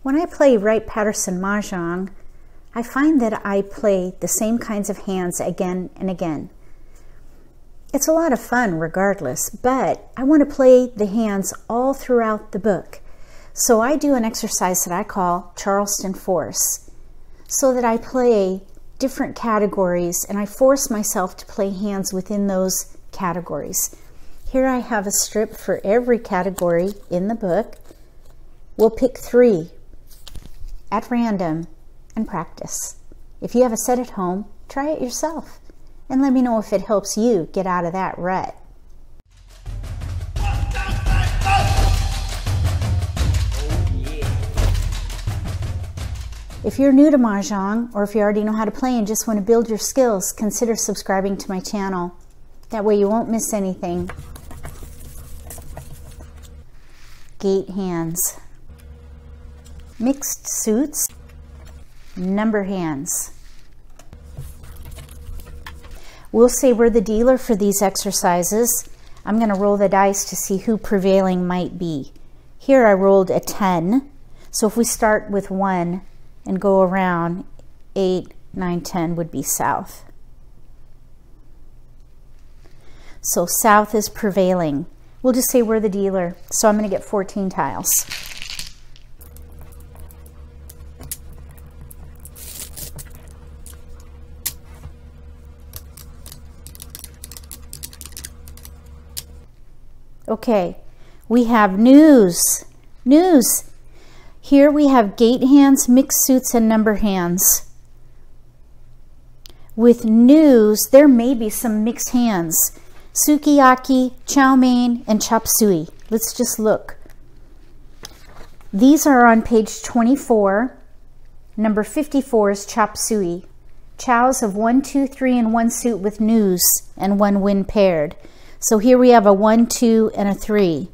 When I play Wright-Patterson Mah Jongg, I find that I play the same kinds of hands again and again. It's a lot of fun regardless, but I want to play the hands all throughout the book. So I do an exercise that I call Charleston Force, so that I play different categories and I force myself to play hands within those categories. Here I have a strip for every category in the book. We'll pick 3 at random and practice. If you have a set at home, try it yourself and let me know if it helps you get out of that rut. If you're new to Mahjong, or if you already know how to play and just want to build your skills, consider subscribing to my channel. That way you won't miss anything. Gate hands. Mixed suits. Number hands. We'll say we're the dealer for these exercises. I'm going to roll the dice to see who prevailing might be. Here I rolled a 10. So if we start with 1 and go around, 8, 9, 10 would be south. So south is prevailing. We'll just say we're the dealer. So I'm going to get 14 tiles. Okay, we have news. News. Here we have gate hands, mixed suits, and number hands. With news, there may be some mixed hands. Sukiyaki, chow mein, and chop suey. Let's just look. These are on page 24. Number 54 is chop suey. Chows of 1, 2, 3, and 1 suit with news and 1 win paired. So here we have a 1, 2, and a 3.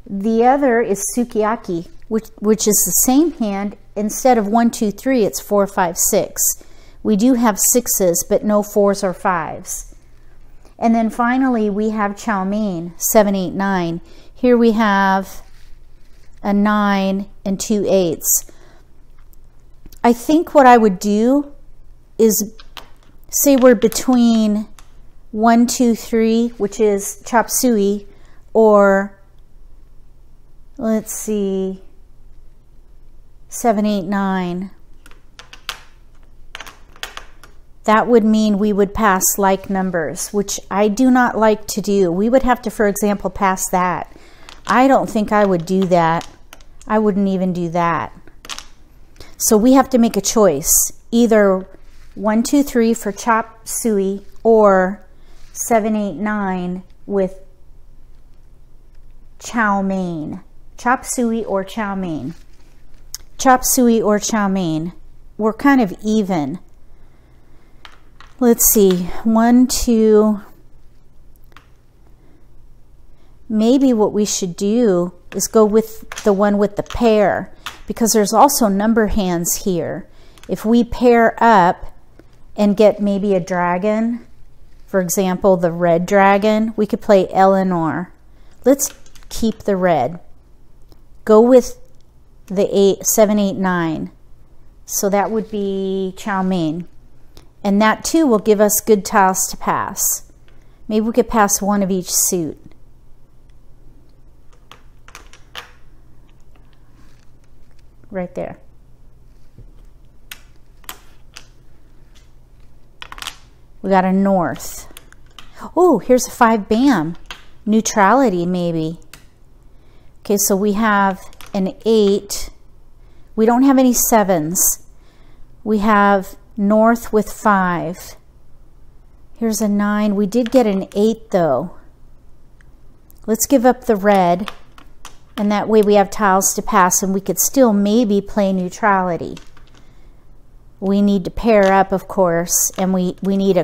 The other is sukiyaki, which is the same hand. Instead of 1, 2, 3, it's 4, 5, 6. We do have 6s, but no 4s or 5s. And then finally, we have chow mein, 7, 8, 9. Here we have a 9 and 2 8s. I think what I would do is say we're between 1, 2, 3, which is chop suey, or let's see, 7, 8, 9. That would mean we would pass like numbers, which I do not like to do. We would have to, for example, pass that. I don't think I would do that. I wouldn't even do that. So we have to make a choice. Either 1, 2, 3 for chop suey, or 7, 8, 9 with chow mein. Chop suey or chow mein. Chop suey or chow mein. We're kind of even. Let's see, 1, 2. Maybe what we should do is go with the one with the pair, because there's also number hands here. If we pair up and get maybe a dragon, for example, the red dragon, we could play Eleanor. Let's keep the red. Go with the 7, 8, 9. So that would be chow mein. And that too will give us good tiles to pass. Maybe we could pass 1 of each suit. Right there. We got a north. Oh, here's a 5 bam. Neutrality maybe. Okay, so we have an 8. We don't have any 7s. We have north with 5. Here's a 9. We did get an 8 though. Let's give up the red, and that way we have tiles to pass, and we could still maybe play neutrality. We need to pair up, of course, and we need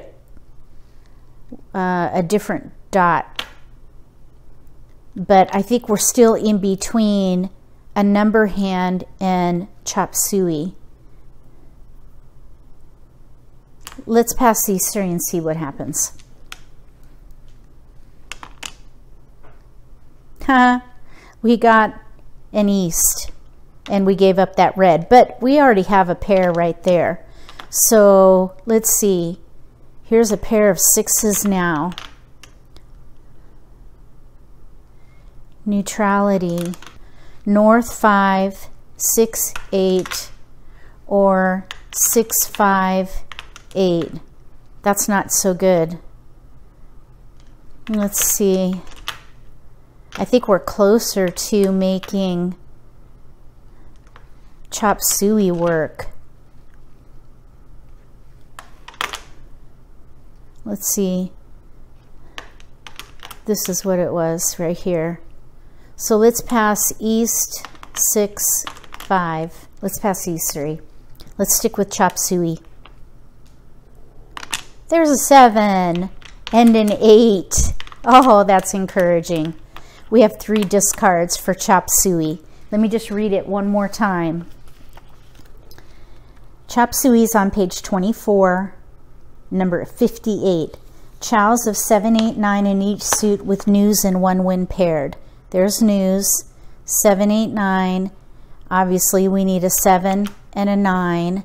a different dot. But I think we're still in between a number hand and chop suey. Let's pass these 3 and see what happens. We got an east. and we gave up that red, but we already have a pair right there. So let's see, here's a pair of sixes now. Neutrality, north 5, 6, 8, or 6, 5, 8. That's not so good. Let's see. I think we're closer to making chop suey work. Let's see. This is what it was right here. So let's pass east 6, 5. Let's pass east 3. Let's stick with chop suey. There's a 7 and an 8. Oh, that's encouraging. We have 3 discards for chop suey. Let me just read it one more time. Chop suey is on page 24, number 58. Chows of 7, 8, 9 in each suit with news and 1 win paired. There's news, 7, 8, 9. Obviously, we need a 7 and a 9.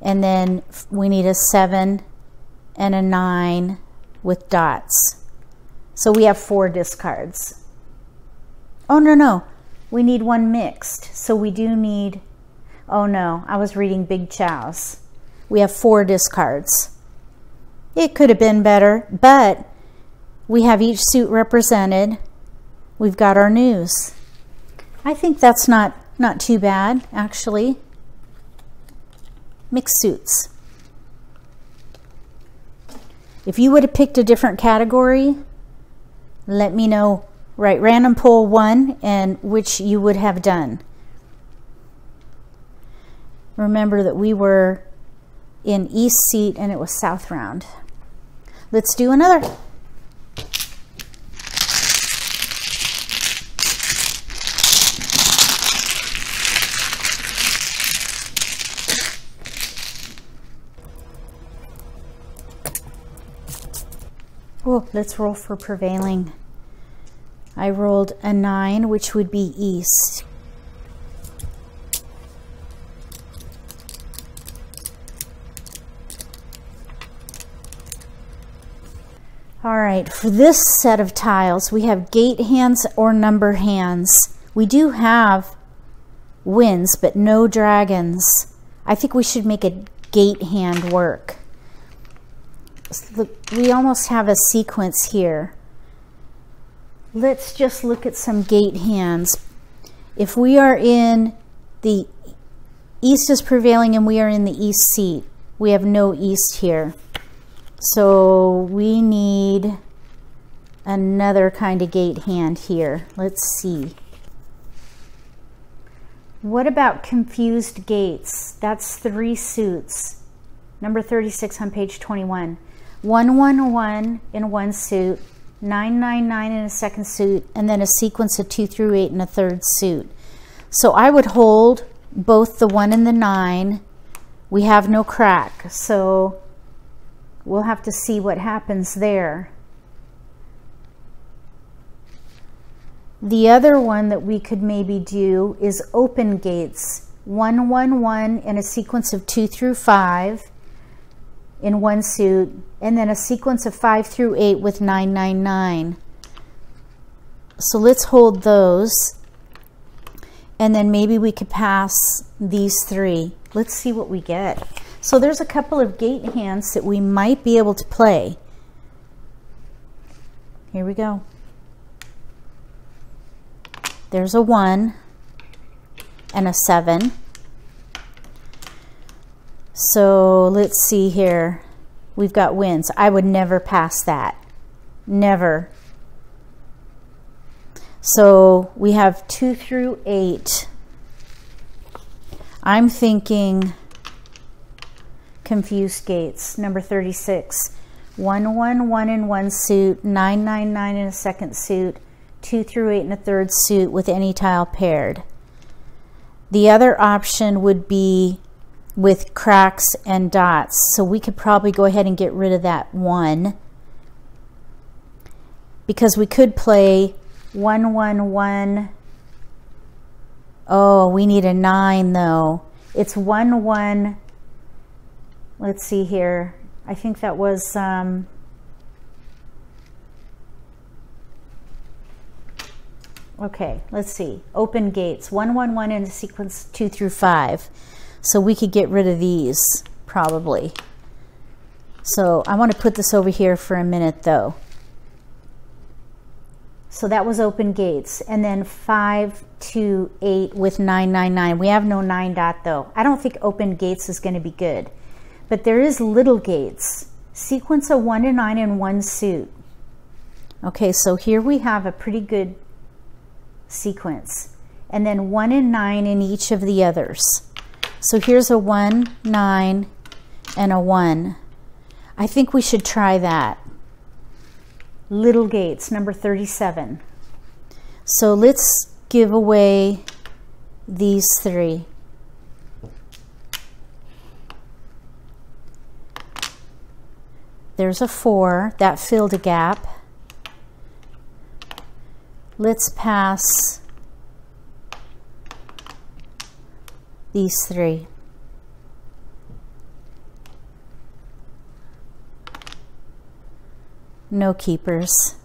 And then we need a 7 and a 9 with dots. So we have 4 discards. Oh, no. We need 1 mixed. So we do need, oh no, I was reading big chows. We have 4 discards. It could have been better, but we have each suit represented. We've got our news. I think that's not too bad, actually. Mixed suits. If you would have picked a different category, let me know. Write random poll 1 and which you would have done. Remember that we were in east seat and it was south round. Let's do another. Oh, let's roll for prevailing. I rolled a 9, which would be east. All right, for this set of tiles, we have gate hands or number hands. We do have winds, but no dragons. I think we should make a gate hand work. Look, we almost have a sequence here. Let's just look at some gate hands. If we are in the east is prevailing and we are in the east seat, we have no east here. So we need another kind of gate hand here. Let's see. What about confused gates? That's 3 suits. Number 36 on page 21. 1, 1, 1 in 1 suit, 9, 9, 9 in a 2nd suit, and then a sequence of 2 through 8 in a 3rd suit. So I would hold both the 1 and the 9. We have no crack, so we'll have to see what happens there. The other one that we could maybe do is open gates. 1, 1, 1 in a sequence of 2 through 5 in 1 suit, and then a sequence of 5 through 8 with 9, 9, 9. So let's hold those, and then maybe we could pass these 3. Let's see what we get. So there's a couple of gate hands that we might be able to play. Here we go. There's a 1 and a 7. So let's see here. We've got wins. I would never pass that. Never. So we have 2 through 8. I'm thinking confused gates. Number 36. 1, 1, 1 in 1 suit, 9, 9, 9 in a 2nd suit, 2 through 8 in a 3rd suit with any tile paired. The other option would be with cracks and dots. So we could probably go ahead and get rid of that 1, because we could play 1, 1, 1 Oh, we need a 9 though. It's 1, 1. Let's see here. I think that was, okay, let's see. Open gates, 1, 1, 1 in the sequence 2 through 5. So we could get rid of these probably. So I want to put this over here for a minute though. So that was open gates. And then 5, 2, 8 with 9, 9, 9. We have no 9 dot though. I don't think open gates is going to be good. But there is little gates. Sequence of 1 to 9 in one suit. Okay, so here we have a pretty good sequence. And then 1 and 9 in each of the others. So here's a 1, 9, and a 1. I think we should try that. Little gates, number 37. So let's give away these 3. There's a 4, that filled a gap. Let's pass these 3. No keepers.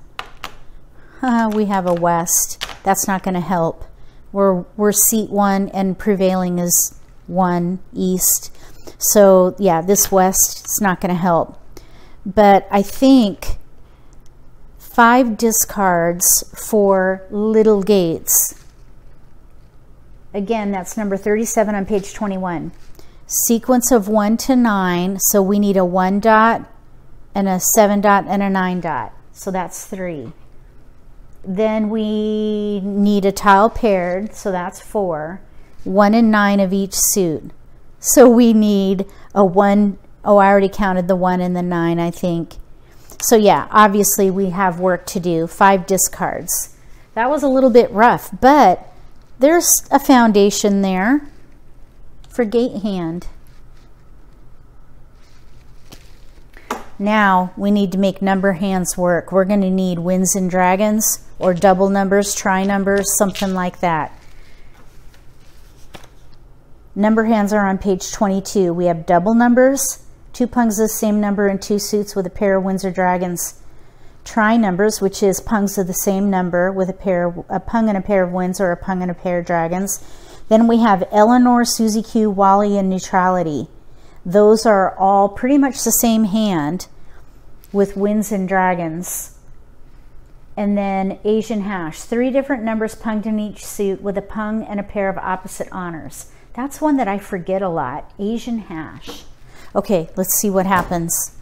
We have a west. That's not going to help. We're seat 1 and prevailing is 1 east. So yeah, this west is not going to help. But I think 5 discards for little gates. Again, that's number 37 on page 21. Sequence of 1 to 9. So we need a 1 dot and a 7 dot and a 9 dot. So that's 3. Then we need a tile paired. So that's 4. 1 and 9 of each suit. So we need a 1. Oh, I already counted the 1 and the 9, I think. So yeah, obviously we have work to do. 5 discards. That was a little bit rough, but there's a foundation there for gate hand. Now we need to make number hands work. We're going to need winds and dragons or double numbers, tri numbers, something like that. Number hands are on page 22. We have double numbers, 2 pungs of the same number in 2 suits with a pair of winds or dragons. Tri numbers, which is pungs of the same number with a pung and a pair of winds or a pung and a pair of dragons. Then we have Eleanor, Susie Q, Wally, and neutrality. Those are all pretty much the same hand with winds and dragons. And then Asian hash, 3 different numbers punged in each suit with a pung and a pair of opposite honors. That's one that I forget a lot, Asian hash. Okay, let's see what happens.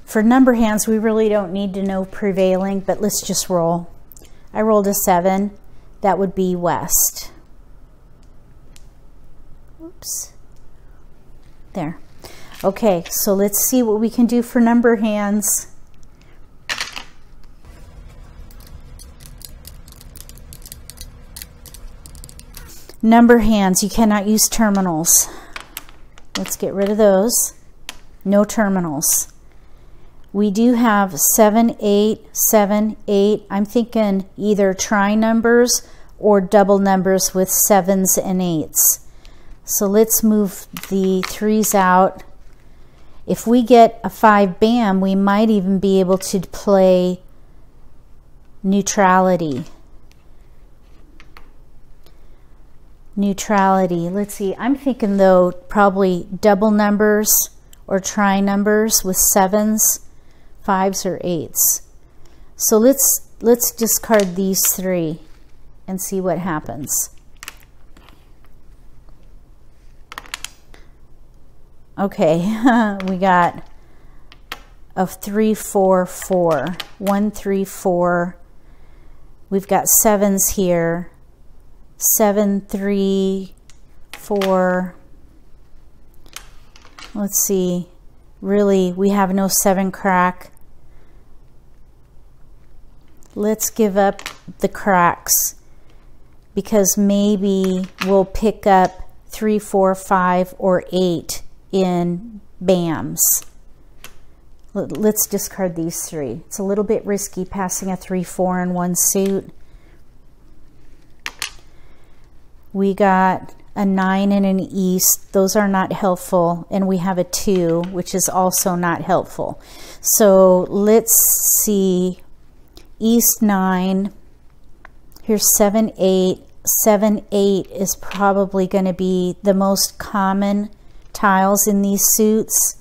For number hands, we really don't need to know prevailing, but let's just roll. I rolled a 7. That would be west. Oops. There. Okay, so let's see what we can do for number hands. Number hands, you cannot use terminals. Let's get rid of those. No terminals. We do have 7, 8, 7, 8. I'm thinking either tri numbers or double numbers with 7s and 8s. So let's move the 3s out. If we get a 5 bam, we might even be able to play neutrality. Neutrality. Let's see. I'm thinking though probably double numbers or tri numbers with 7s, 5s, or 8s. So let's discard these 3 and see what happens. Okay, we got a 3, 4, 4. 1, 3, 4. We've got 7s here. 7, 3, 4. Let's see. Really, we have no 7 crack. let's give up the cracks, because maybe we'll pick up 3, 4, 5, or 8 in BAMs. Let's discard these 3. It's a little bit risky passing a 3, 4 in one suit. We got a 9 and an east. Those are not helpful. And we have a 2, which is also not helpful. So let's see. East 9. Here's 7, 8. 7, 8 is probably going to be the most common tiles in these suits.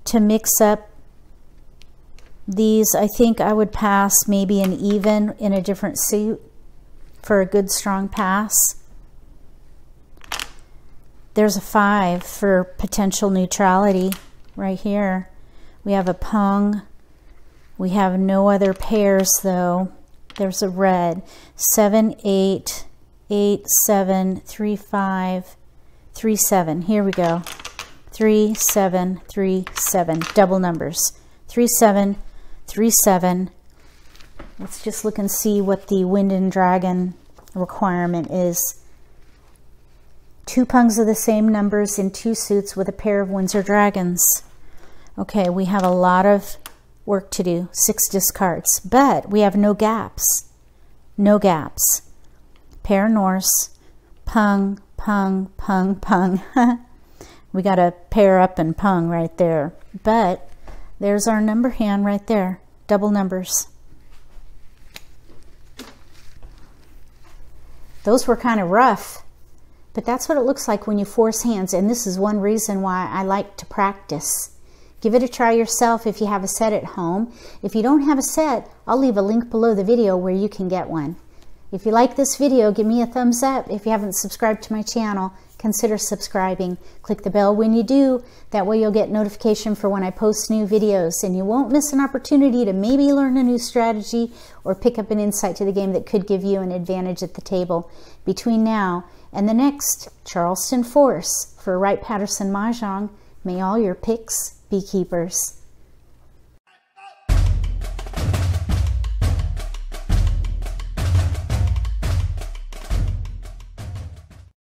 To mix up these, I think I would pass maybe an even in a different suit for a good strong pass. There's a 5 for potential neutrality right here. We have a pung. We have no other pairs though. There's a red. 7, 8, 8, 7, 3, 5, 3, 7. Here we go. 3, 7, 3, 7. Double numbers. 3, 7, 3, 7. Let's just look and see what the Wind and Dragon requirement is. 2 pungs of the same numbers in 2 suits with a pair of Windsor Dragons. Okay, we have a lot of work to do. 6 discards, but we have no gaps. No gaps. Pair Norse, pung, pung, pung, pung. We got a pair up and pung right there. But there's our number hand right there. Double numbers. Those were kind of rough. But that's what it looks like when you force hands, and this is one reason why I like to practice. Give it a try yourself if you have a set at home. If you don't have a set, I'll leave a link below the video where you can get one. If you like this video, give me a thumbs up. If you haven't subscribed to my channel, consider subscribing. Click the bell when you do. That way you'll get notification for when I post new videos, and you won't miss an opportunity to maybe learn a new strategy or pick up an insight to the game that could give you an advantage at the table. Between now and the next Charleston Force for Wright-Patterson Mah Jongg, may all your picks be keepers.